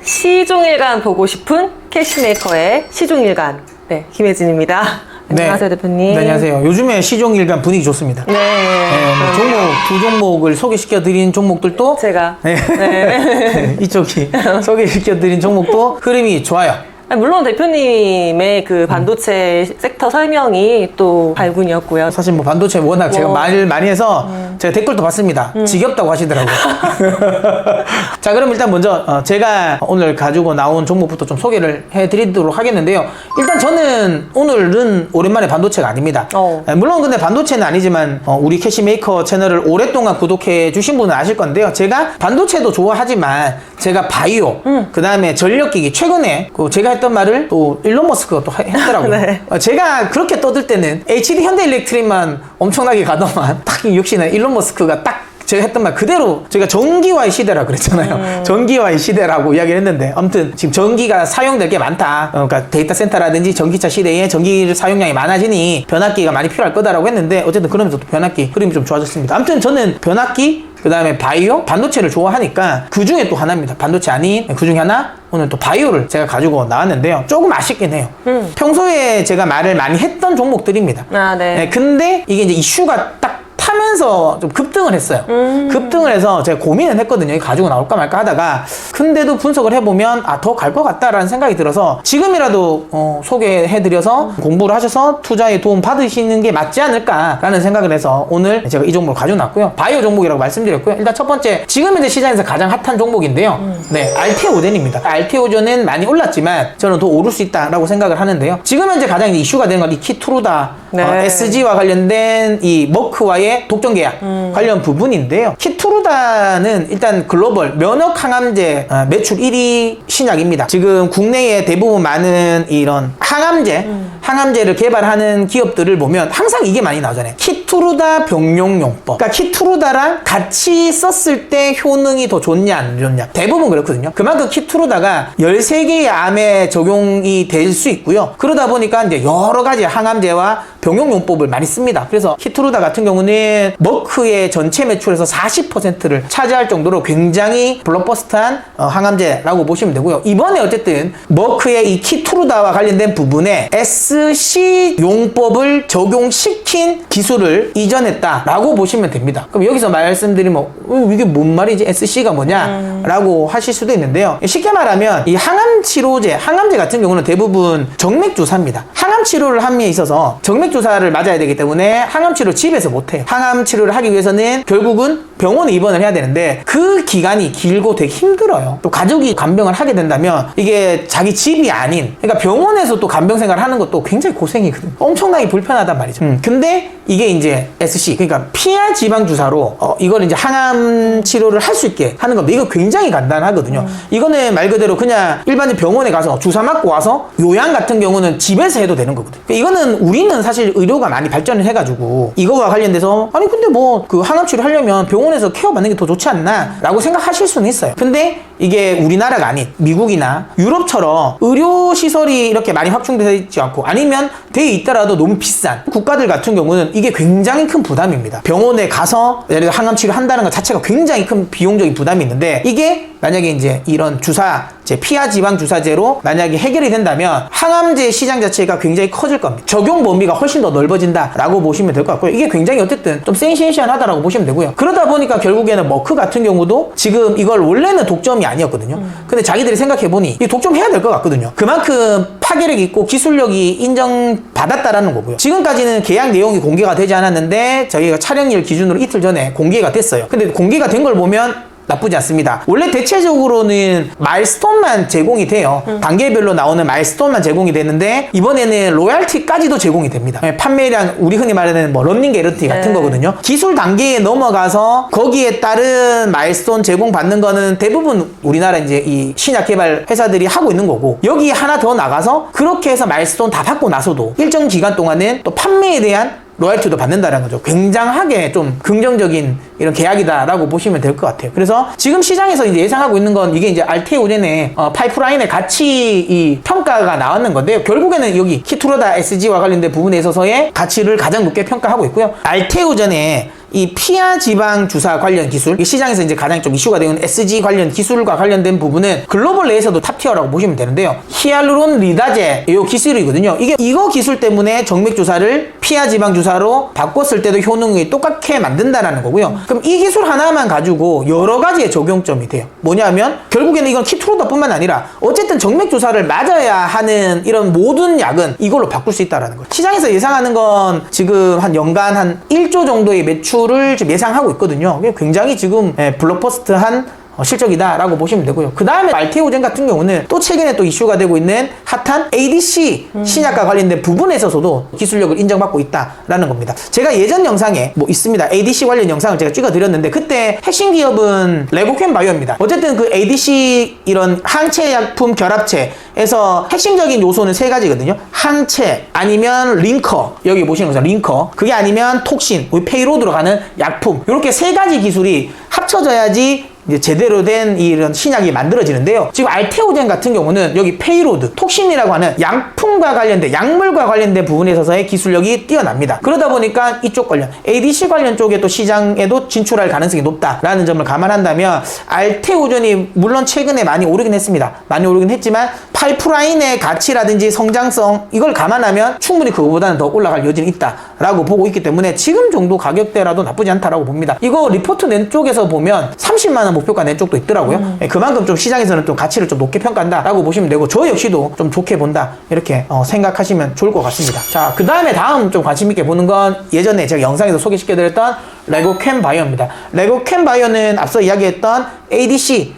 시종일관 보고 싶은 캐시메이커의 시종일관. 네, 김혜진입니다. 안녕하세요, 대표님. 네, 안녕하세요. 요즘에 시종일관 분위기 좋습니다. 네. 뭐 두 종목을 소개시켜드린 종목들도 제가. 네. 네. 이쪽이 소개시켜드린 종목도 흐름이 좋아요. 물론 대표님의 그 반도체 섹터 설명이 또 발군이었고요. 사실 뭐 반도체 워낙 제가 말 많이 해서 제가 댓글도 봤습니다. 지겹다고 하시더라고요. 자, 그럼 일단 먼저 제가 오늘 가지고 나온 종목부터 좀 소개를 해드리도록 하겠는데요. 일단 저는 오늘은 오랜만에 반도체가 아닙니다. 물론 근데 반도체는 아니지만 우리 캐시메이커 채널을 오랫동안 구독해 주신 분은 아실 건데요. 제가 반도체도 좋아하지만 제가 바이오, 그 다음에 전력기기, 최근에 제가 했던 말을 또 일론 머스크가 또 했더라고요. 네. 제가 그렇게 떠들 때는 HD 현대일렉트릭만 엄청나게 가더만 딱 역시나 일론 머스크가 딱 제가 했던 말 그대로 제가 전기와의 시대라 그랬잖아요. 전기와의 시대라고 이야기를 했는데 아무튼 지금 전기가 사용될 게 많다. 그러니까 데이터 센터라든지 전기차 시대에 전기 사용량이 많아지니 변압기가 많이 필요할 거다라고 했는데 어쨌든 그러면서 또 변압기 흐름이 좀 좋아졌습니다. 아무튼 저는 변압기 그 다음에 바이오, 반도체를 좋아하니까 그 중에 또 하나입니다. 반도체 아닌 그 중에 하나 오늘 또 바이오를 제가 가지고 나왔는데요. 조금 아쉽긴 해요. 평소에 제가 말을 많이 했던 종목들입니다. 네. 근데 이게 이제 이슈가 딱 타면서 좀 급등을 했어요. 급등을 해서 제가 고민을 했거든요. 이거 가지고 나올까 말까 하다가 근데도 분석을 해보면 더 갈 것 같다라는 생각이 들어서 지금이라도 소개해드려서 공부를 하셔서 투자에 도움 받으시는 게 맞지 않을까라는 생각을 해서 오늘 제가 이 종목을 가지고 나왔고요. 바이오 종목이라고 말씀드렸고요. 일단 첫 번째 지금 현재 시장에서 가장 핫한 종목인데요. 네, 알테오젠입니다. 알테오젠은 많이 올랐지만 저는 더 오를 수 있다라고 생각을 하는데요. 지금 현재 가장 이슈가 되는 건 이 키투루다 SG와 관련된 이 머크와의 독점 계약 관련 부분인데요. 키투루다는 일단 글로벌 면역 항암제 매출 1위 신약입니다. 지금 국내에 대부분 많은 이런 항암제를 개발하는 기업들을 보면 항상 이게 많이 나오잖아요. 키투루다 병용용법. 그러니까 키투루다랑 같이 썼을 때 효능이 더 좋냐 안 좋냐. 대부분 그렇거든요. 그만큼 키투루다가 13개의 암에 적용이 될 수 있고요. 그러다 보니까 이제 여러 가지 항암제와 병용용법을 많이 씁니다. 그래서 키투루다 같은 경우는 머크의 전체 매출에서 40%를 차지할 정도로 굉장히 블록버스터한 항암제라고 보시면 되고요. 이번에 어쨌든 머크의 이 키투루다와 관련된 부분에 SC 용법을 적용시킨 기술을 이전했다라고 보시면 됩니다. 그럼 여기서 말씀드리면 이게 뭔 말이지? SC가 뭐냐? 라고 하실 수도 있는데요. 쉽게 말하면 이 항암치료제, 항암제 같은 경우는 대부분 정맥주사입니다. 항암치료를 함에 있어서 정맥주사를 맞아야 되기 때문에 항암치료 집에서 못해요. 항암치료를 하기 위해서는 결국은 병원에 입원을 해야 되는데 그 기간이 길고 되게 힘들어요. 또 가족이 간병을 하게 된다면 이게 자기 집이 아닌, 그러니까 병원에서 또 간병 생활을 하는 것도 굉장히 고생이거든요. 엄청나게 불편하단 말이죠. 근데 이게 이제 SC, 그러니까 피하 지방 주사로 이걸 이제 항암 치료를 할 수 있게 하는 겁니다. 이거 굉장히 간단하거든요. 이거는 말 그대로 그냥 일반인 병원에 가서 주사 맞고 와서 요양 같은 경우는 집에서 해도 되는 거거든요. 그러니까 이거는 우리는 사실 의료가 많이 발전을 해가지고 이거와 관련돼서 아니 근데 뭐 그 항암 치료 하려면 병원에서 케어 받는 게 더 좋지 않나 라고 생각하실 수는 있어요. 근데 이게 우리나라가 아닌 미국이나 유럽처럼 의료시설이 이렇게 많이 확충되어 있지 않고 아니면 돼 있더라도 너무 비싼 국가들 같은 경우는 이게 굉장히 큰 부담입니다. 병원에 가서 예를 들어 항암치료 한다는 것 자체가 굉장히 큰 비용적인 부담이 있는데 이게 만약에 이제 이런 주사제, 피하 지방 주사제로 만약에 해결이 된다면 항암제 시장 자체가 굉장히 커질 겁니다. 적용 범위가 훨씬 더 넓어진다라고 보시면 될 것 같고요. 이게 굉장히 어쨌든 좀 센세이션하다라고 보시면 되고요. 그러다 보니까 결국에는 머크 같은 경우도 지금 이걸 원래는 독점이 아니었거든요. 근데 자기들이 생각해보니 이 독점해야 될 것 같거든요. 그만큼 파괴력 있고 기술력이 인정받았다라는 거고요. 지금까지는 계약 내용이 공개가 되지 않았는데 저희가 촬영일 기준으로 이틀 전에 공개가 됐어요. 근데 공개가 된 걸 보면 나쁘지 않습니다. 원래 대체적으로는 마일스톤만 제공이 돼요. 단계별로 나오는 마일스톤만 제공이 되는데 이번에는 로얄티까지도 제공이 됩니다. 판매량 우리 흔히 말하는 뭐 런닝 게런티 같은 거거든요. 기술 단계에 넘어가서 거기에 따른 마일스톤 제공 받는 거는 대부분 우리나라 이제 이 신약 개발 회사들이 하고 있는 거고 여기 하나 더 나가서 그렇게 해서 마일스톤 다 받고 나서도 일정 기간 동안은 또 판매에 대한 로얄티도 받는다는 거죠. 굉장하게 좀 긍정적인 이런 계약이다라고 보시면 될 것 같아요. 그래서 지금 시장에서 이제 예상하고 있는 건 이게 이제 알테오젠의 파이프라인에 같이 이 평가가 나왔는 건데요. 결국에는 여기 키투루다 SG와 관련된 부분에 있어서의 가치를 가장 높게 평가하고 있고요. 알테오젠의 이 피하 지방 주사 관련 기술, 시장에서 이제 가장 좀 이슈가 되는 SG 관련 기술과 관련된 부분은 글로벌 내에서도 탑티어라고 보시면 되는데요. 히알루론 리다제 이 기술이거든요. 이거 기술 때문에 정맥 주사를 피하 지방 주사로 바꿨을 때도 효능이 똑같게 만든다라는 거고요. 그럼 이 기술 하나만 가지고 여러 가지의 적용점이 돼요. 뭐냐면 결국에는 이건 키트로더뿐만 아니라 어쨌든 정맥 주사를 맞아야 하는 이런 모든 약은 이걸로 바꿀 수 있다라는 거예요. 시장에서 예상하는 건 지금 한 연간 한 1조 정도의 매출을 지금 예상하고 있거든요. 굉장히 지금 블록버스트한 실적이다라고 보시면 되고요. 그 다음에 알테오젠 같은 경우는 또 최근에 또 이슈가 되고 있는 핫한 ADC 신약과 관련된 부분에 있어서도 기술력을 인정받고 있다라는 겁니다. 제가 예전 영상에 뭐 있습니다. ADC 관련 영상을 제가 찍어드렸는데 그때 핵심 기업은 레고캠 바이오입니다. 어쨌든 그 ADC 이런 항체 약품 결합체에서 핵심적인 요소는 세 가지거든요. 항체 아니면 링커, 여기 보시는 것처럼 링커, 그게 아니면 톡신, 우리 페이로드로 가는 약품, 이렇게 세 가지 기술이 합쳐져야지 이제 제대로 된 이런 신약이 만들어지는데요. 지금 알테오젠 같은 경우는 여기 페이로드, 톡신이라고 하는 약품과 관련된, 약물과 관련된 부분에 있어서의 기술력이 뛰어납니다. 그러다 보니까 이쪽 관련, ADC 관련 쪽에 또 시장에도 진출할 가능성이 높다라는 점을 감안한다면 알테오젠이 물론 최근에 많이 오르긴 했습니다. 많이 오르긴 했지만 파이프라인의 가치라든지 성장성, 이걸 감안하면 충분히 그거보다는 더 올라갈 여지는 있다라고 보고 있기 때문에 지금 정도 가격대라도 나쁘지 않다라고 봅니다. 이거 리포트 낸 쪽에서 보면 30만 원 목표가 낸 쪽도 있더라고요. 그만큼 좀 시장에서는 좀 가치를 좀 높게 평가한다라고 보시면 되고, 저 역시도 좀 좋게 본다 이렇게 생각하시면 좋을 것 같습니다. 자, 그 다음에 다음 좀 관심 있게 보는 건 예전에 제가 영상에서 소개시켜드렸던 레고캠 바이오입니다. 레고캠 바이오는 앞서 이야기했던 ADC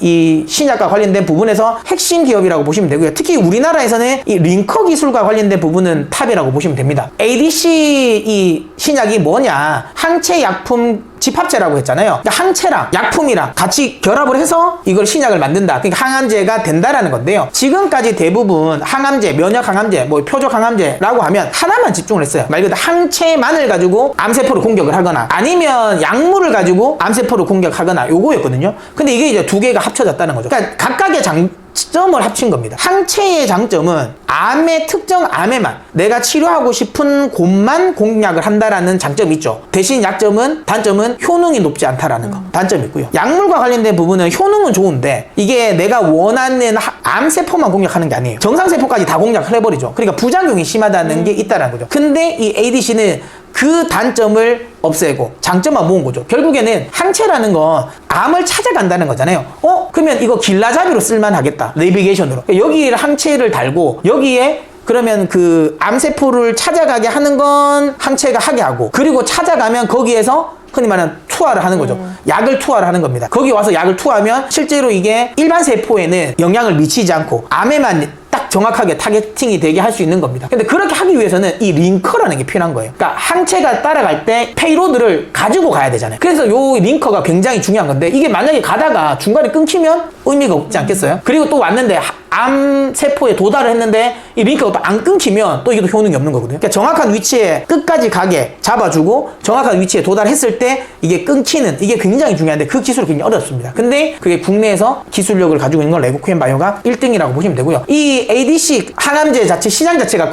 이 신약과 관련된 부분에서 핵심 기업이라고 보시면 되고요. 특히 우리나라에서는 이 링커 기술과 관련된 부분은 탑이라고 보시면 됩니다. ADC 이 신약이 뭐냐, 항체 약품 집합체라고 했잖아요. 그러니까 항체랑 약품이랑 같이 결합을 해서 이걸 신약을 만든다. 그러니까 항암제가 된다라는 건데요. 지금까지 대부분 항암제, 면역 항암제, 뭐 표적 항암제라고 하면 하나만 집중을 했어요. 말 그대로 항체만을 가지고 암세포를 공격을 하거나 아니면 약물을 가지고 암세포를 공격하거나 요거였거든요. 근데 이게 이제 두 개가 합쳐졌다는 거죠. 그러니까 각각의 장점을 합친 겁니다. 항체의 장점은 암의 특정 암에만 내가 치료하고 싶은 곳만 공략을 한다라는 장점이 있죠. 대신 단점은 효능이 높지 않다라는 거, 단점이 있고요. 약물과 관련된 부분은 효능은 좋은데 이게 내가 원하는 암세포만 공략하는 게 아니에요. 정상세포까지 다 공략을 해버리죠. 그러니까 부작용이 심하다는 게 있다는 거죠. 근데 이 ADC는 그 단점을 없애고 장점만 모은 거죠. 결국에는 항체라는 건 암을 찾아간다는 거잖아요. 그러면 이거 길라잡이로 쓸만하겠다. 내비게이션으로. 여기에 항체를 달고 여기에 그러면 그 암세포를 찾아가게 하는 건 항체가 하게 하고, 그리고 찾아가면 거기에서 흔히 말하는 투하를 하는 거죠. 약을 투하를 하는 겁니다. 거기 와서 약을 투하하면 실제로 이게 일반 세포에는 영향을 미치지 않고 암에만 딱 정확하게 타겟팅이 되게 할 수 있는 겁니다. 근데 그렇게 하기 위해서는 이 링커라는 게 필요한 거예요. 그러니까 항체가 따라갈 때 페이로드를 가지고 가야 되잖아요. 그래서 요 링커가 굉장히 중요한 건데, 이게 만약에 가다가 중간에 끊기면 의미가 없지 않겠어요? 그리고 또 왔는데 암세포에 도달을 했는데 이 링커가 또 안 끊기면 또 이게 효능이 없는 거거든요. 그러니까 정확한 위치에 끝까지 가게 잡아주고 정확한 위치에 도달했을 때 이게 끊기는, 이게 굉장히 중요한데 그 기술이 굉장히 어렵습니다. 근데 그게 국내에서 기술력을 가지고 있는 건 레고캠 바이오가 1등이라고 보시면 되고요. 이 ADC 항암제 자체 시장 자체가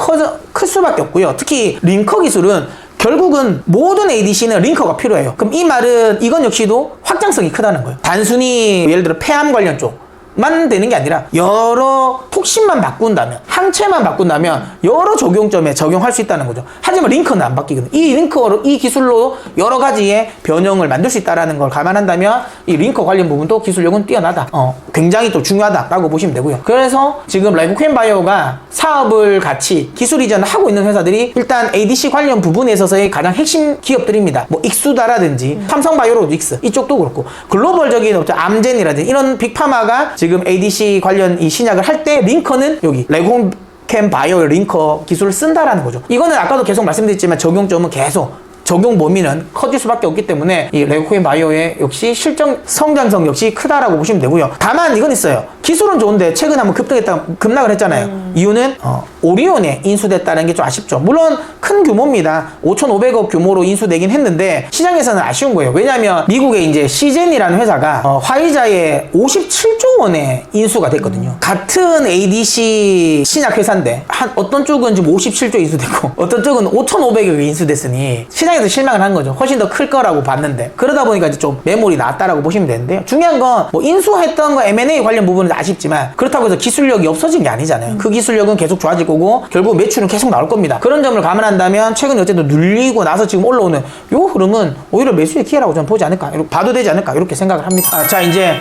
클 수밖에 없고요. 특히 링커 기술은 결국은 모든 ADC는 링커가 필요해요. 그럼 이 말은 이건 역시도 확장성이 크다는 거예요. 단순히 예를 들어 폐암 관련 쪽만 되는 게 아니라 여러 톡신만 바꾼다면, 항체만 바꾼다면 여러 적용점에 적용할 수 있다는 거죠. 하지만 링커는 안 바뀌거든요. 이 기술로 여러 가지의 변형을 만들 수 있다는 걸 감안한다면 이 링커 관련 부분도 기술력은 뛰어나다. 굉장히 또 중요하다라고 보시면 되고요. 그래서 지금 레고캠 바이오가 사업을 같이 기술 이전을 하고 있는 회사들이 일단 ADC 관련 부분에 있어서의 가장 핵심 기업들입니다. 뭐 익수다라든지 삼성바이오로직스 이쪽도 그렇고, 글로벌적인 암젠이라든지 이런 빅파마가 지금 ADC 관련 이 신약을 할 때 링커는 여기 레고캠 바이오 링커 기술을 쓴다라는 거죠. 이거는 아까도 계속 말씀드렸지만 적용점은 계속 적용 범위는 커질 수밖에 없기 때문에 이 레고캠 바이오의 역시 실적 성장성 역시 크다라고 보시면 되고요. 다만 이건 있어요. 기술은 좋은데 최근에 한번 급락을 했잖아요. 이유는 오리온에 인수됐다는 게 좀 아쉽죠. 물론 큰 규모입니다. 5,500억 규모로 인수되긴 했는데 시장에서는 아쉬운 거예요. 왜냐하면 미국의 이제 시젠이라는 회사가 화이자의 57조 원에 인수가 됐거든요. 같은 ADC 신약 회사인데 어떤 쪽은 지금 57조 인수됐고 어떤 쪽은 5,500억 인수됐으니 시장 시장에서 실망을 한 거죠. 훨씬 더 클 거라고 봤는데. 그러다 보니까 이제 좀 매물이 나왔다라고 보시면 되는데요. 중요한 건 뭐 인수했던 거 M&A 관련 부분은 아쉽지만 그렇다고 해서 기술력이 없어진 게 아니잖아요. 그 기술력은 계속 좋아질 거고 결국 매출은 계속 나올 겁니다. 그런 점을 감안한다면 최근에 어쨌든 눌리고 나서 지금 올라오는 요 흐름은 오히려 매수의 기회라고 저는 보지 않을까, 이렇게 봐도 되지 않을까 이렇게 생각을 합니다. 자, 이제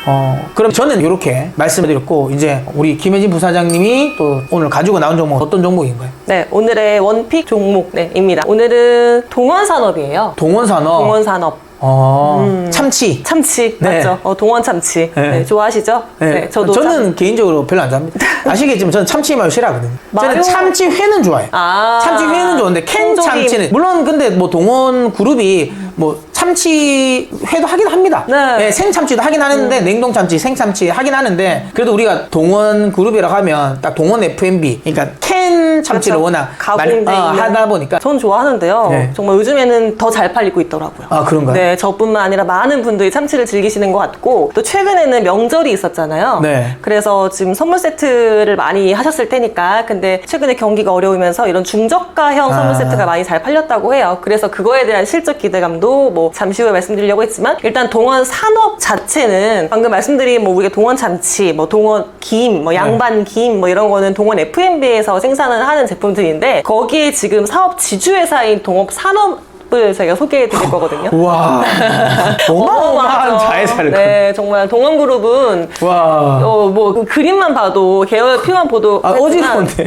그럼 저는 이렇게 말씀을 드렸고, 이제 우리 김혜진 부사장님이 또 오늘 가지고 나온 종목 어떤 종목인가요? 네, 오늘의 원픽 종목입니다. 오늘은 동원산업이에요. 동원산업. 동원산업. 참치. 참치 네. 맞죠? 동원 참치. 네. 네, 좋아하시죠? 네. 저도 저는 개인적으로 별로 안 좋아합니다. 아시겠지만 저는 참치 마요 싫어하거든요. 저는 마요? 참치회는 좋아해요. 참치회는 좋은데 캔 통조림. 참치는 물론 근데 뭐 동원 그룹이 뭐 참치회도 하긴 합니다. 네. 생참치도 하긴 하는데 냉동 참치, 생참치 하긴 하는데 그래도 우리가 동원 그룹이라고 하면 딱 동원 F&B, 그러니까 캔 참치를 그렇죠. 워낙 가공돼 있는. 하다 보니까. 전 좋아하는데요. 네. 정말 요즘에는 더 잘 팔리고 있더라고요. 아, 그런가요? 네, 저뿐만 아니라 많은 분들이 참치를 즐기시는 것 같고, 또 최근에는 명절이 있었잖아요. 네. 그래서 지금 선물 세트를 많이 하셨을 테니까, 근데 최근에 경기가 어려우면서 이런 중저가형 선물 세트가 많이 잘 팔렸다고 해요. 그래서 그거에 대한 실적 기대감도 뭐 잠시 후에 말씀드리려고 했지만, 일단 동원 산업 자체는 방금 말씀드린 뭐 우리가 동원 참치, 뭐 동원 김, 뭐 양반 김, 뭐 이런 거는 동원 F&B에서 생산을 하는 제품들인데, 거기에 지금 사업 지주회사인 동업 산업을 제가 소개해 드릴 거거든요. 우와. 어마어마한 어마어마하죠. 자회사를. 네, 정말 동원그룹은 와. 뭐 그 그림만 봐도 계열표만 보도 어지러운데.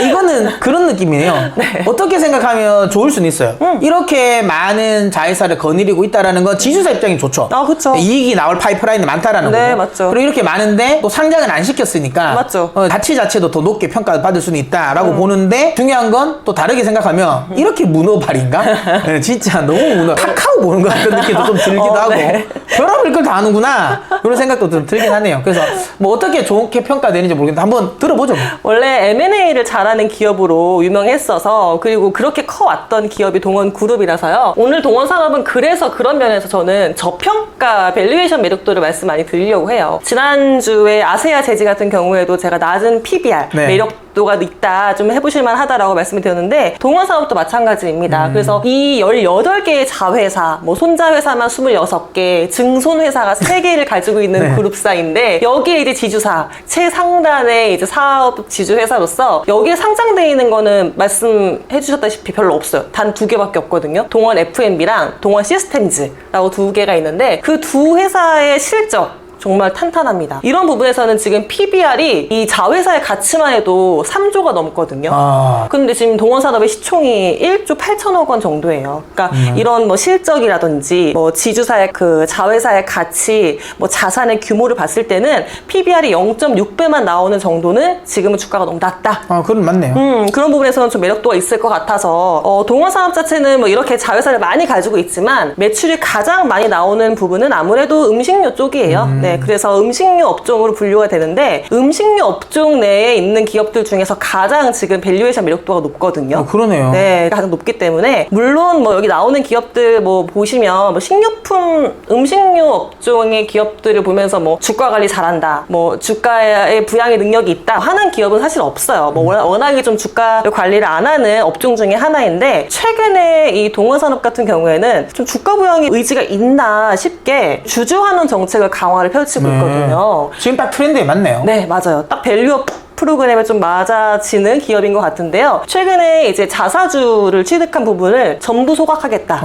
이거는 그런 느낌이에요. 어떻게 생각하면 좋을 수는 있어요. 이렇게 많은 자회사를 거느리고 있다라는 건 지주사 입장이 좋죠. 아, 그쵸. 이익이 나올 파이프라인이 많다라는 네, 거고. 맞죠. 그리고 이렇게 많은데 또 상장은 안 시켰으니까 맞죠. 가치 자체도 더 높게 평가받을 수는 있다라고 보는데, 중요한 건 또 다르게 생각하면 이렇게 문어발인가? 네, 진짜 너무 문어. 카카오 보는 것 같은 느낌도 좀 들기도 하고 네. 별의별 걸 다 하는구나 그런 생각도 좀 들긴 하네요. 그래서 뭐 어떻게 좋게 평가되는지 모르겠는데 한번 들어보죠. 원래 M&A를 잘하는 기업으로 유명했어서, 그리고 그렇게 커왔던 기업이 동원그룹이라서요. 오늘 동원산업은 그래서 그런 면에서 저는 저평가 밸류에이션 매력도를 말씀 많이 드리려고 해요. 지난주에 아세아 제지 같은 경우에도 제가 낮은 PBR 네. 매력도가 있다, 좀 해보실만 하다라고 말씀을 드렸는데, 동원산업도 마찬가지입니다. 그래서 이 18개의 자회사, 뭐 손자회사만 26개, 증손회사가 3개를 가지고 있는 네. 그룹사인데, 여기에 이제 지주사, 최상단의 이제 사업 지주회사로서 여기에 상장되어 있는 거는 말씀해 주셨다시피 별로 없어요. 단 2개밖에 없거든요. 동원 F&B랑 동원 시스템즈라고 2개가 있는데, 그 두 회사의 실적 정말 탄탄합니다. 이런 부분에서는 지금 PBR이 이 자회사의 가치만 해도 3조가 넘거든요. 근데 지금 동원산업의 시총이 1조 8천억 원 정도예요. 그러니까 이런 뭐 실적이라든지 뭐 지주사의 그 자회사의 가치, 뭐 자산의 규모를 봤을 때는 PBR이 0.6배만 나오는 정도는 지금은 주가가 너무 낮다. 그건 맞네요. 그런 부분에서는 좀 매력도가 있을 것 같아서, 동원산업 자체는 뭐 이렇게 자회사를 많이 가지고 있지만 매출이 가장 많이 나오는 부분은 아무래도 음식료 쪽이에요. 네, 그래서 음식료 업종으로 분류가 되는데, 음식료 업종 내에 있는 기업들 중에서 가장 지금 밸류에이션 매력도가 높거든요. 그러네요. 네, 가장 높기 때문에, 물론 뭐 여기 나오는 기업들 뭐 보시면 뭐 식료품, 음식료 업종의 기업들을 보면서 뭐 주가 관리 잘한다, 뭐 주가의 부양의 능력이 있다 하는 기업은 사실 없어요. 뭐 워낙에 좀 주가 관리를 안 하는 업종 중에 하나인데, 최근에 이 동원산업 같은 경우에는 좀 주가 부양의 의지가 있나 싶게 주주환원 정책을 강화를 펼치고 있거든요. 지금 딱 트렌드에 맞네요. 네, 맞아요. 딱 밸류업 프로그램에 좀 맞아지는 기업인 것 같은데요. 최근에 이제 자사주를 취득한 부분을 전부 소각하겠다.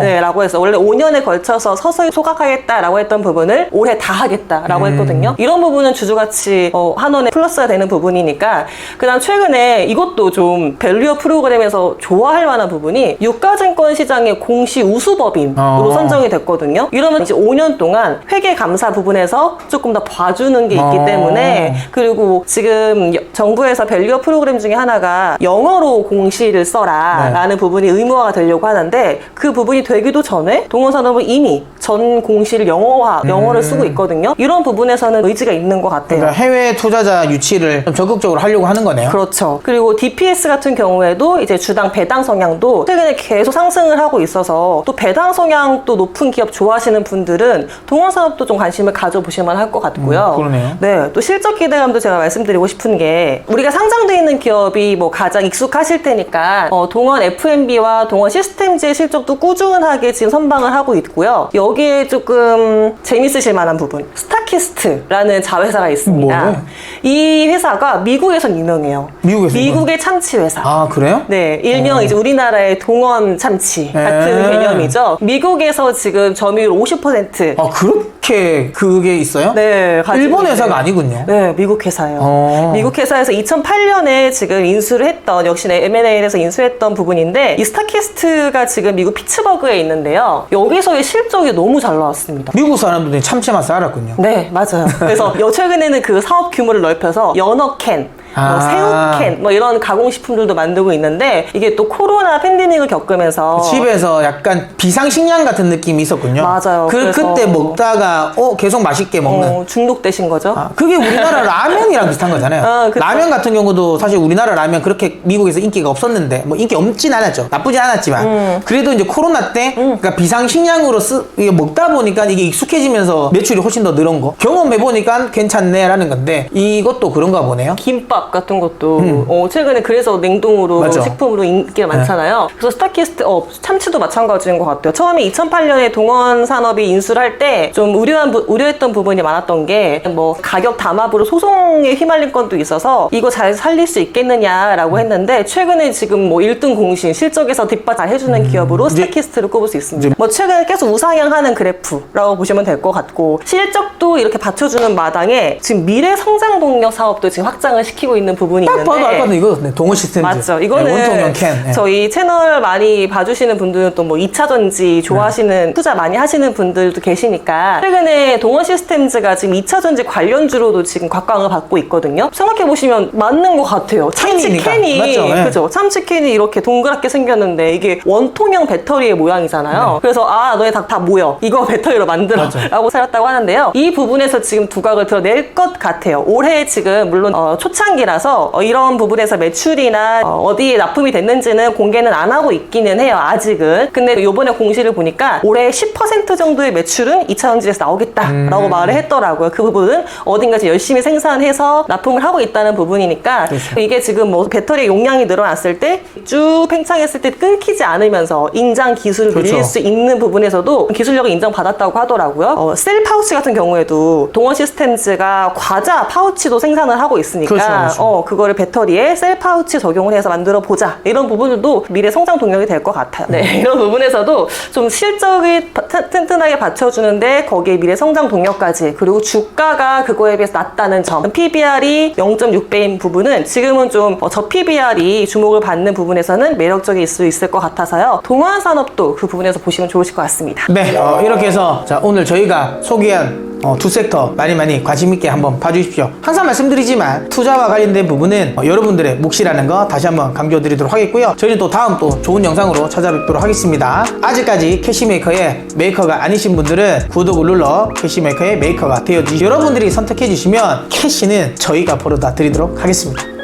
네, 라고 해서 원래 5년에 걸쳐서 서서히 소각하겠다라고 했던 부분을 올해 다 하겠다라고 했거든요. 이런 부분은 주주가치 한원에 플러스가 되는 부분이니까. 그다음 최근에 이것도 좀 밸류업 프로그램에서 좋아할 만한 부분이 유가증권 시장의 공시 우수법인으로 선정이 됐거든요. 이러면 이제 5년 동안 회계 감사 부분에서 조금 더 봐주는 게 있기 때문에, 그리고 지금 정부에서 밸류업 프로그램 중에 하나가 영어로 공시를 써라 라는 부분이 의무화가 되려고 하는데, 그 부분이 되기도 전에 동원산업은 이미 전 공시를 영어를 쓰고 있거든요. 이런 부분에서는 의지가 있는 것 같아요. 그러니까 해외 투자자 유치를 좀 적극적으로 하려고 하는 거네요. 그렇죠. 그리고 DPS 같은 경우에도 이제 주당 배당 성향도 최근에 계속 상승을 하고 있어서, 또 배당 성향도 높은 기업 좋아하시는 분들은 동원산업도 좀 관심을 가져보실만 할 것 같고요. 그러네요. 네, 또 실적 기대감도 제가 말씀드리고 싶은데, 싶은 게 우리가 상장돼 있는 기업이 뭐 가장 익숙하실 테니까 동원 F&B와 동원 시스템즈의 실적도 꾸준하게 지금 선방을 하고 있고요. 여기에 조금 재밌으실 만한 부분, 스타키스트라는 자회사가 있습니다. 뭐래? 이 회사가 미국에선 유명해요. 미국의 참치 회사. 아, 그래요? 네, 일명 이제 우리나라의 동원 참치 같은 개념이죠. 미국에서 지금 점유율 50%. 아, 그렇게 그게 있어요? 네, 가지고 일본 있는데. 회사가 아니군요. 네, 미국 회사예요. 미국 회사에서 2008년에 지금 인수를 했던, 역시 M&A에서 인수했던 부분인데, 이 스타키스트가 지금 미국 피츠버그에 있는데요. 여기서의 실적이 너무 잘 나왔습니다. 미국 사람들이 참치 맛을 알았군요. 네, 맞아요. 그래서 최근에는 그 사업 규모를 넓혀서 연어캔, 새우캔, 이런 가공식품들도 만들고 있는데, 이게 또 코로나 팬데믹을 겪으면서 집에서 약간 비상식량 같은 느낌이 있었군요. 맞아요. 그때 먹다가 계속 맛있게 먹는. 중독되신 거죠? 그게 우리나라 라면이랑 비슷한 거잖아요. 그쵸. 라면 같은 경우도 사실 우리나라 라면 그렇게 미국에서 인기가 없었는데, 뭐 인기 없진 않았죠. 나쁘진 않았지만. 그래도 이제 코로나 때, 그러니까 비상식량으로 이게 먹다 보니까 이게 익숙해지면서 매출이 훨씬 더 늘은 거. 경험해보니까 괜찮네라는 건데, 이것도 그런가 보네요. 김밥 같은 것도 최근에 그래서 냉동으로 맞아. 식품으로 인기가 많잖아요. 그래서 스타키스트 참치도 마찬가지인 것 같아요. 처음에 2008년에 동원 산업이 인수를 할 때 좀 우려했던 부분이 많았던 게 뭐 가격 담합으로 소송에 휘말린 건도 있어서 이거 잘 살릴 수 있겠느냐라고 했는데, 최근에 지금 뭐 1등 공신 실적에서 뒷받 잘 해주는 기업으로 스타키스트를 꼽을 수 있습니다. 뭐 최근에 계속 우상향하는 그래프라고 보시면 될 것 같고, 실적도 이렇게 받쳐주는 마당에 지금 미래 성장 동력 사업도 지금 확장을 시키고 있는 부분이 딱 있는데, 봐도 알 거는 이거 동원 시스템즈. 맞죠. 이거는 원통형 캔. 저희 채널 많이 봐주시는 분들은 또 뭐 2차 전지 좋아하시는 투자 많이 하시는 분들도 계시니까, 최근에 동원 시스템즈가 지금 2차 전지 관련주로도 지금 각광을 받고 있거든요. 생각해 보시면 맞는 것 같아요. 참치 캔이니까. 캔이 맞죠? 네. 그죠? 참치 캔이 이렇게 동그랗게 생겼는데 이게 원통형 배터리의 모양이잖아요. 그래서 너네 다 모여, 이거 배터리로 만들어라고 살았다고 하는데요. 이 부분에서 지금 두각을 드러낼 것 같아요. 올해 지금 물론 초창기라서 이런 부분에서 매출이나 어디에 납품이 됐는지는 공개는 안 하고 있기는 해요, 아직은. 근데 이번에 공시를 보니까 올해 10% 정도의 매출은 2차 전지에서 나오겠다라고 말을 했더라고요. 그 부분은 어딘가 열심히 생산해서 납품을 하고 있다는 부분이니까, 그렇죠. 이게 지금 뭐 배터리 용량이 늘어났을 때 쭉 팽창했을 때 끊기지 않으면서 인장 기술을 그렇죠. 늘릴 수 있는 부분에서도 기술력을 인정받았다고 하더라고요. 셀 파우치 같은 경우에도 동원 시스템즈가 과자 파우치도 생산을 하고 있으니까, 그렇죠. 그거를 배터리에 셀 파우치 적용을 해서 만들어 보자, 이런 부분들도 미래 성장 동력이 될 것 같아요. 네, 이런 부분에서도 좀 실적이 튼튼하게 받쳐주는데 거기에 미래 성장 동력까지, 그리고 주가가 그거에 비해서 낮다는 점, PBR이 0.6배인 부분은 지금은 좀 저 PBR이 주목을 받는 부분에서는 매력적일 수 있을 것 같아서요. 동원 산업도 그 부분에서 보시면 좋으실 것 같습니다. 네, 이렇게 해서 자, 오늘 저희가 소개한 두 섹터 많이 관심 있게 한번 봐주십시오. 항상 말씀드리지만 투자와 관련된 부분은 여러분들의 몫이라는 거 다시 한번 강조드리도록 하겠고요. 저희는 또 다음 또 좋은 영상으로 찾아뵙도록 하겠습니다. 아직까지 캐시메이커의 메이커가 아니신 분들은 구독을 눌러 캐시메이커의 메이커가 되어주시고, 여러분들이 선택해 주시면 캐시는 저희가 벌어다 드리도록 하겠습니다.